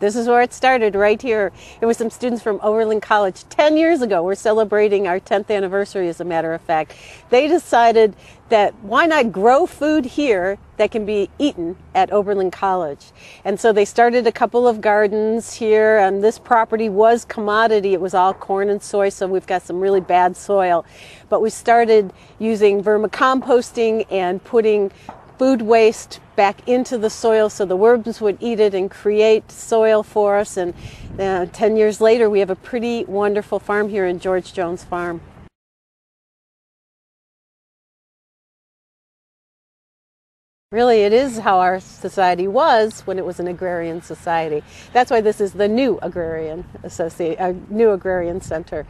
This is where it started, right here. It was some students from Oberlin College 10 years ago. We're celebrating our 10th anniversary, as a matter of fact. They decided that why not grow food here that can be eaten at Oberlin College. And so they started a couple of gardens here, and this property was commodity. It was all corn and soy, so we've got some really bad soil. But we started using vermicomposting and putting food waste back into the soil so the worms would eat it and create soil for us. And 10 years later, we have a pretty wonderful farm here in George Jones Farm. Really, it is how our society was when it was an agrarian society. That's why this is the new Agrarian new Agrarian Center.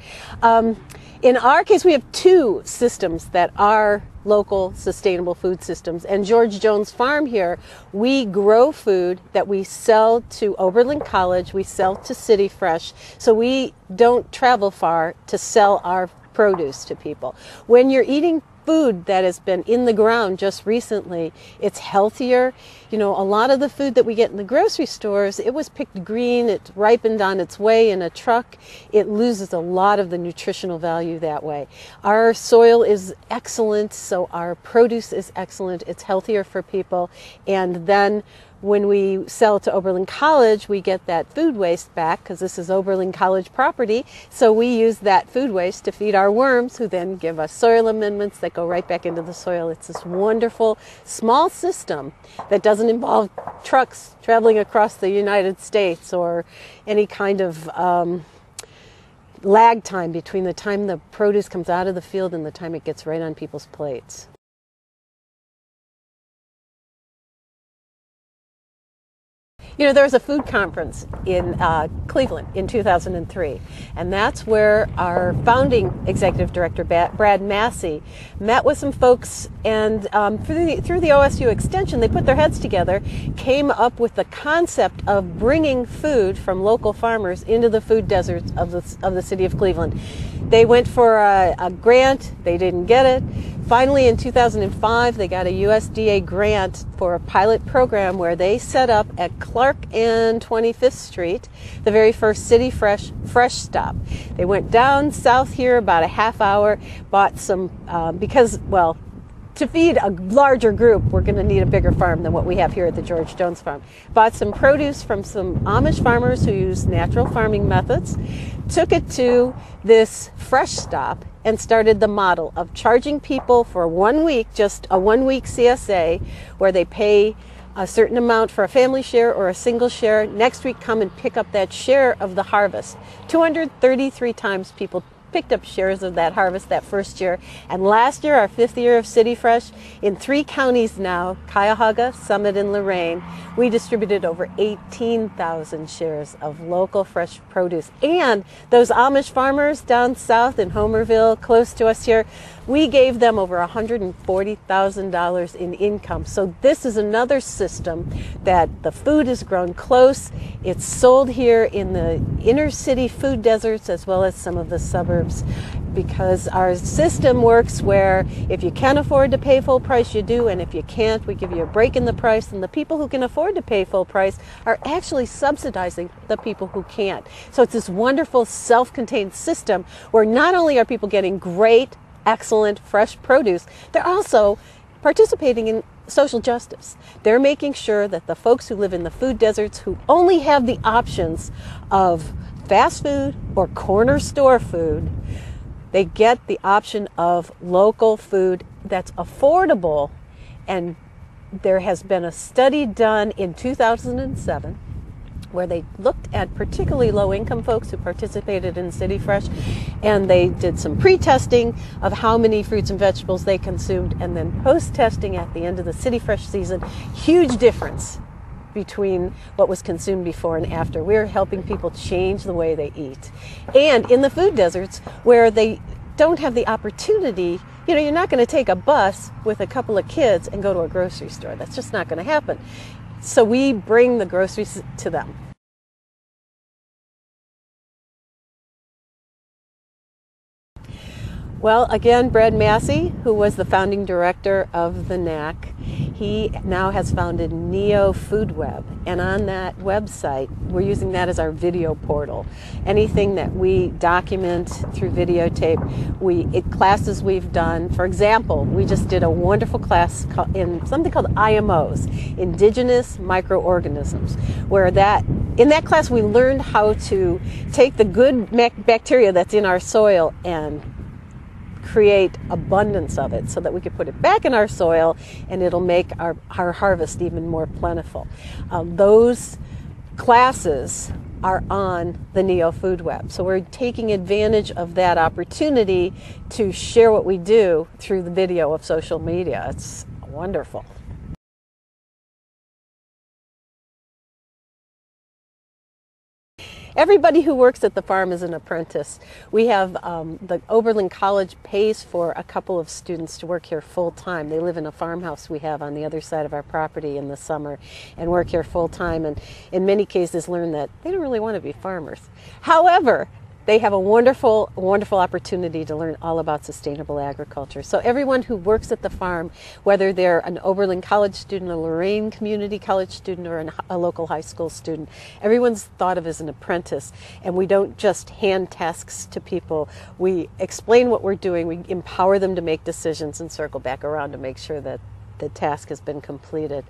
In our case, we have two systems that are local sustainable food systems. And George Jones Farm here, we grow food that we sell to Oberlin College, we sell to CityFresh, so we don't travel far to sell our produce to people. When you're eating food that has been in the ground just recently, it's healthier. You know, a lot of the food that we get in the grocery stores, it was picked green, it ripened on its way in a truck. It loses a lot of the nutritional value that way. Our soil is excellent, so our produce is excellent. It's healthier for people. And then when we sell to Oberlin College, we get that food waste back because this is Oberlin College property. So we use that food waste to feed our worms, who then give us soil amendments that go right back into the soil. It's this wonderful small system that doesn't involve trucks traveling across the United States or any kind of lag time between the time the produce comes out of the field and the time it gets right on people's plates. You know, there was a food conference in Cleveland in 2003, and that's where our founding executive director, Brad Massey, met with some folks, and through the OSU extension, they put their heads together, came up with the concept of bringing food from local farmers into the food deserts of the city of Cleveland. They went for a grant, they didn't get it. Finally, in 2005, they got a USDA grant for a pilot program where they set up at Clark and 25th Street, the very first CityFresh Fresh stop. They went down south here about a half hour, bought some, to feed a larger group, we're going to need a bigger farm than what we have here at the George Jones Farm. Bought some produce from some Amish farmers who use natural farming methods, took it to this fresh stop, and started the model of charging people for 1 week, just a 1 week CSA, where they pay a certain amount for a family share or a single share. Next week, come and pick up that share of the harvest. 233 times people picked up shares of that harvest that first year. And last year, our 5th year of CityFresh, in 3 counties now, Cuyahoga, Summit, and Lorain, we distributed over 18,000 shares of local fresh produce. And those Amish farmers down south in Homerville, close to us here, we gave them over $140,000 in income. So this is another system that the food is grown close. It's sold here in the inner city food deserts as well as some of the suburbs, because our system works where if you can afford to pay full price, you do, and if you can't, we give you a break in the price, and the people who can afford to pay full price are actually subsidizing the people who can't. So it's this wonderful self-contained system where not only are people getting great, excellent fresh produce, they're also participating in social justice. They're making sure that the folks who live in the food deserts, who only have the options of fast food or corner store food, they get the option of local food that's affordable. And there has been a study done in 2007 where they looked at particularly low-income folks who participated in CityFresh, and they did some pre-testing of how many fruits and vegetables they consumed, and then post-testing at the end of the CityFresh season. Huge difference between what was consumed before and after. We're helping people change the way they eat. And in the food deserts where they don't have the opportunity, you know, you're not going to take a bus with a couple of kids and go to a grocery store. That's just not going to happen. So we bring the groceries to them. Well, again, Brad Massey, who was the founding director of the NAC, He now has founded Neo Food Web, and on that website, we're using that as our video portal. Anything that we document through videotape, classes we've done. For example, we just did a wonderful class in something called IMOs, Indigenous Microorganisms, where in that class we learned how to take the good bacteria that's in our soil and create abundance of it so that we could put it back in our soil and it'll make our harvest even more plentiful. Those classes are on the Neo Food Web. So we're taking advantage of that opportunity to share what we do through the video of social media. It's wonderful. Everybody who works at the farm is an apprentice. We have the Oberlin College pays for a couple of students to work here full time. They live in a farmhouse we have on the other side of our property in the summer and work here full time, and in many cases learn that they don't really want to be farmers. However, they have a wonderful, wonderful opportunity to learn all about sustainable agriculture. So everyone who works at the farm, whether they're an Oberlin College student, a Lorain Community College student, or a local high school student, everyone's thought of as an apprentice. And we don't just hand tasks to people. We explain what we're doing, we empower them to make decisions, and circle back around to make sure that the task has been completed.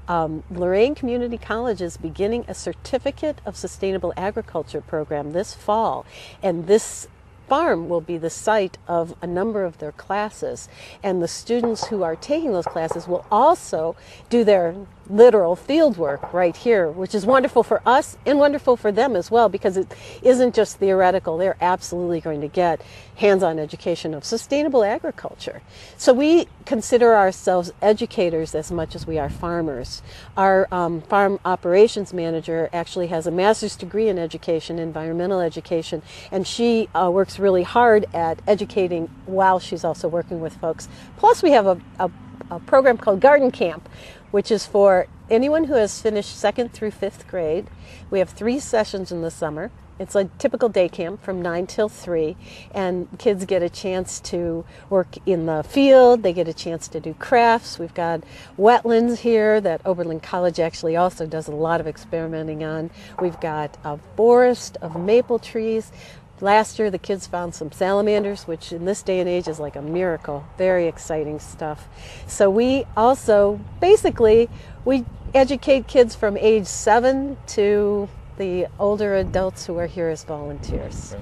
Lorain Community College is beginning a Certificate of Sustainable Agriculture program this fall, and this farm will be the site of a number of their classes, and the students who are taking those classes will also do their literal field work right here, which is wonderful for us and wonderful for them as well, because it isn't just theoretical. They're absolutely going to get hands-on education of sustainable agriculture. So we consider ourselves educators as much as we are farmers. Our farm operations manager actually has a master's degree in education, environmental education, and she works really hard at educating while she's also working with folks. Plus we have a program called Garden Camp, which is for anyone who has finished 2nd through 5th grade. We have 3 sessions in the summer. It's a typical day camp from 9 till 3, and kids get a chance to work in the field. They get a chance to do crafts. We've got wetlands here that Oberlin College actually also does a lot of experimenting on. We've got a forest of maple trees. Last year the kids found some salamanders, which in this day and age is like a miracle. Very exciting stuff. So we also, basically, we educate kids from age 7 to the older adults who are here as volunteers.